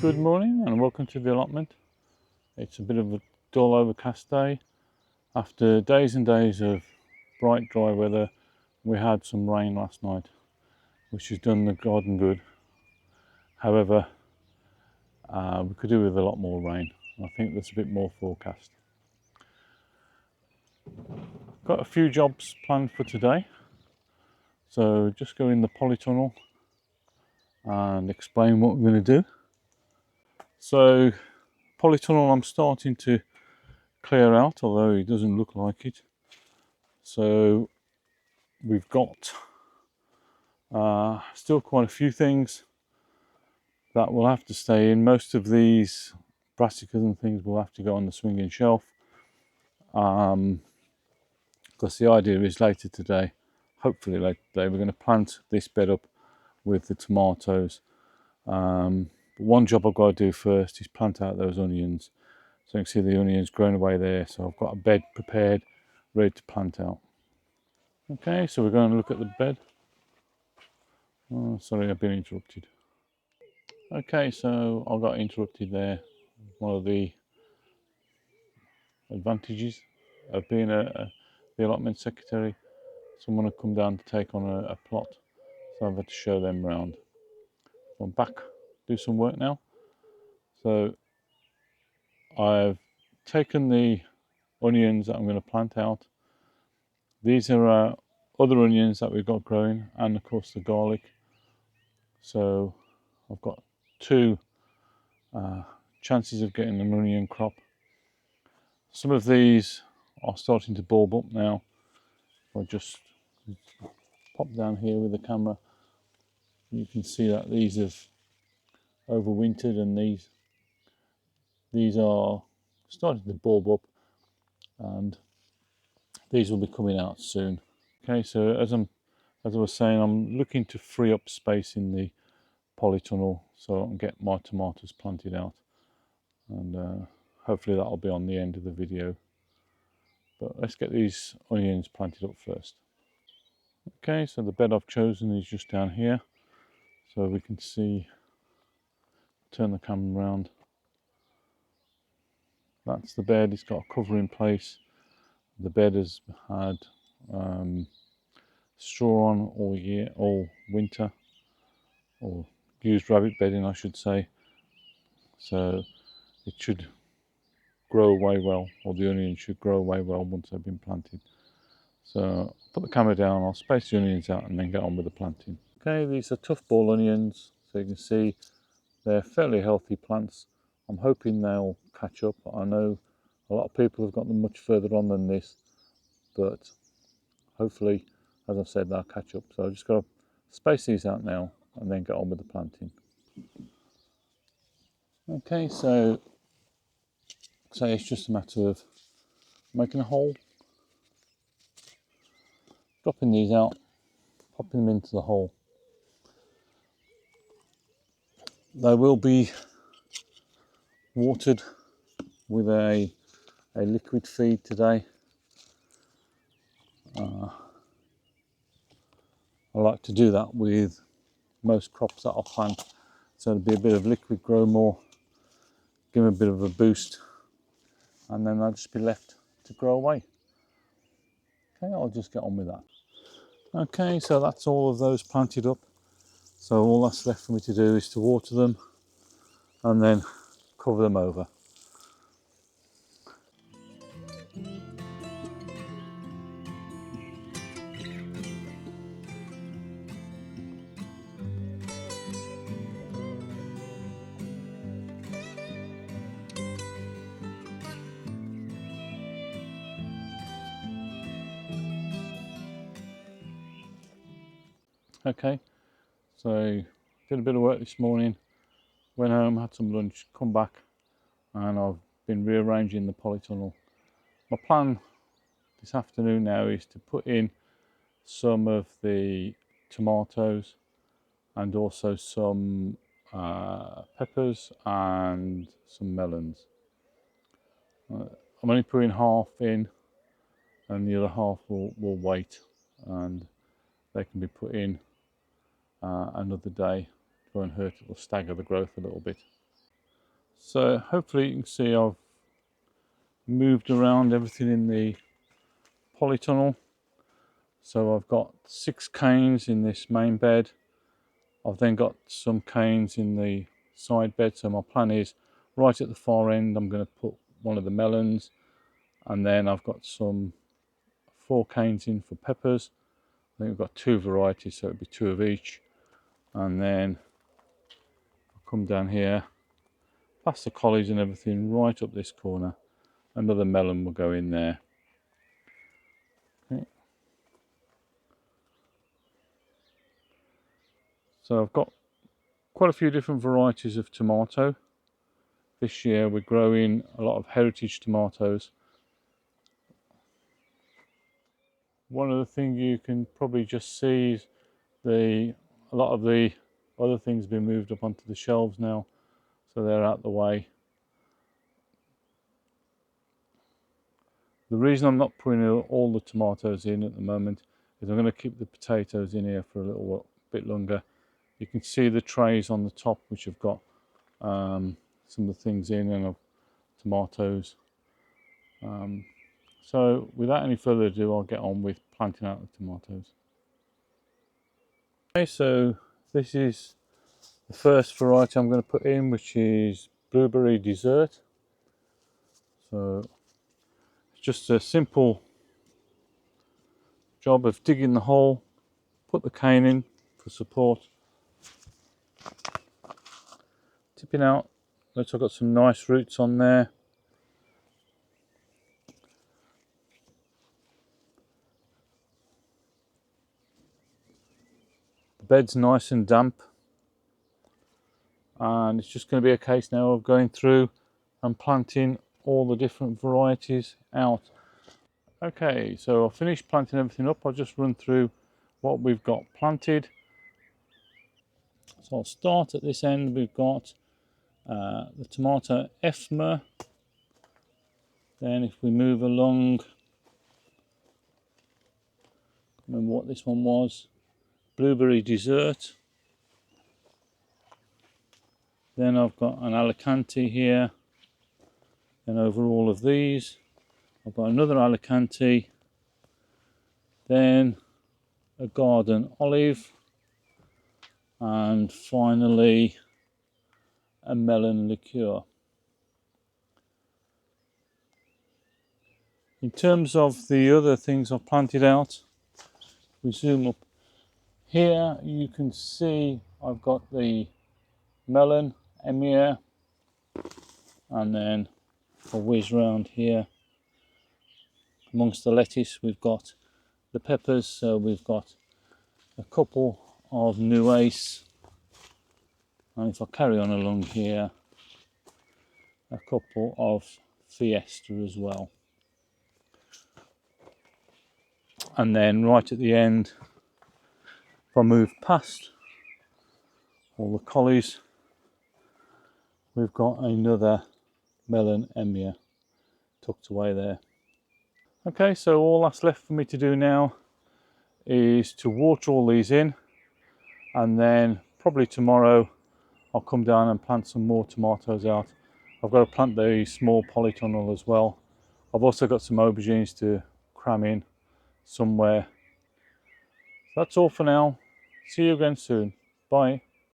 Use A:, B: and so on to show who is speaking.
A: Good morning and welcome to the allotment. It's a bit of a dull overcast day. After days and days of bright dry weather, we had some rain last night, which has done the garden good. However, we could do with a lot more rain. I think there's a bit more forecast. Got a few jobs planned for today. So just go in the polytunnel and explain what we're going to do. So polytunnel I'm starting to clear out, although it doesn't look like it. So we've got still quite a few things that will have to stay in. Most of these brassicas and things will have to go on the swinging shelf, because the idea is later today, hopefully later today, we're going to plant this bed up with the tomatoes. But one job I've got to do first is plant out those onions. So you can see the onions growing away there. So I've got a bed prepared, ready to plant out. Okay, so we're going to look at the bed. Oh, sorry, I've been interrupted. Okay, so I got interrupted there. One of the advantages of being the allotment secretary, someone had come down to take on a plot, so I've had to show them round. I'm back, do some work now. So I've taken the onions that I'm going to plant out. These are other onions that we've got growing, and of course the garlic. So I've got two chances of getting an onion crop. Some of these are starting to bulb up now. I'll just pop down here with the camera. You can see that these have overwintered, and these are starting to bulb up, and these will be coming out soon. Okay, so as I was saying, I'm looking to free up space in the polytunnel so I can get my tomatoes planted out, and hopefully that'll be on the end of the video. But let's get these onions planted up first. Okay, so the bed I've chosen is just down here, so we can see. Turn the camera around. That's the bed. It's got a cover in place. The bed has had straw on all year, all winter, or used rabbit bedding, I should say. So it should grow away well, or the onions should grow away well once they've been planted. So I'll put the camera down, I'll space the onions out and then get on with the planting. Okay, these are tough ball onions, so you can see they're fairly healthy plants. I'm hoping they'll catch up. I know a lot of people have got them much further on than this, but hopefully, as I've said, they'll catch up. So I've just got to space these out now and then get on with the planting. Okay, so it's just a matter of making a hole, dropping these out, popping them into the hole. They will be watered with a liquid feed today. I like to do that with most crops that I plant, so there'll be a bit of liquid grow more, give them a bit of a boost, and then they'll just be left to grow away. Okay, I'll just get on with that. Okay, so that's all of those planted up. So all that's left for me to do is to water them and then cover them over. Okay, so did a bit of work this morning, went home, had some lunch, come back, and I've been rearranging the polytunnel. My plan this afternoon now is to put in some of the tomatoes and also some peppers and some melons. I'm only putting half in, and the other half will wait, and they can be put in another day to go and hurt it or stagger the growth a little bit. So hopefully you can see I've moved around everything in the polytunnel. So I've got 6 canes in this main bed. I've then got some canes in the side bed. So my plan is right at the far end I'm going to put one of the melons, and then I've got some 4 canes in for peppers. I think we've got 2 varieties, so it'll be 2 of each. And then I'll come down here, past the collies and everything, right up this corner. Another melon will go in there. Okay. So I've got quite a few different varieties of tomato. This year we're growing a lot of heritage tomatoes. One of the things you can probably just see is a lot of the other things have been moved up onto the shelves now, so they're out the way. The reason I'm not putting all the tomatoes in at the moment is I'm going to keep the potatoes in here for a little bit longer. You can see the trays on the top which have got some of the things in, and tomatoes. So without any further ado, I'll get on with planting out the tomatoes. Okay, so this is the first variety I'm going to put in, which is blueberry dessert. So it's just a simple job of digging the hole, put the cane in for support, tipping out. Notice I've got some nice roots on there. The bed's nice and damp, and it's just going to be a case now of going through and planting all the different varieties out. Okay, so I've finished planting everything up. I'll just run through what we've got planted. So I'll start at this end. We've got the tomato ephemera. Then if we move along, remember what this one was, blueberry dessert. Then I've got an Alicante here. Then over all of these, I've got another Alicante. Then a garden olive. And finally, a melon liqueur. In terms of the other things I've planted out, we zoom up here, you can see I've got the melon, emir, and then I'll whiz round here. Amongst the lettuce we've got the peppers, so we've got a couple of nuez, and if I carry on along here, a couple of fiesta as well. And then right at the end, if I move past all the collies, we've got another melon emir tucked away there. Okay, so all that's left for me to do now is to water all these in, and then probably tomorrow I'll come down and plant some more tomatoes out. I've got to plant the small polytunnel as well. I've also got some aubergines to cram in somewhere. That's all for now. See you again soon. Bye.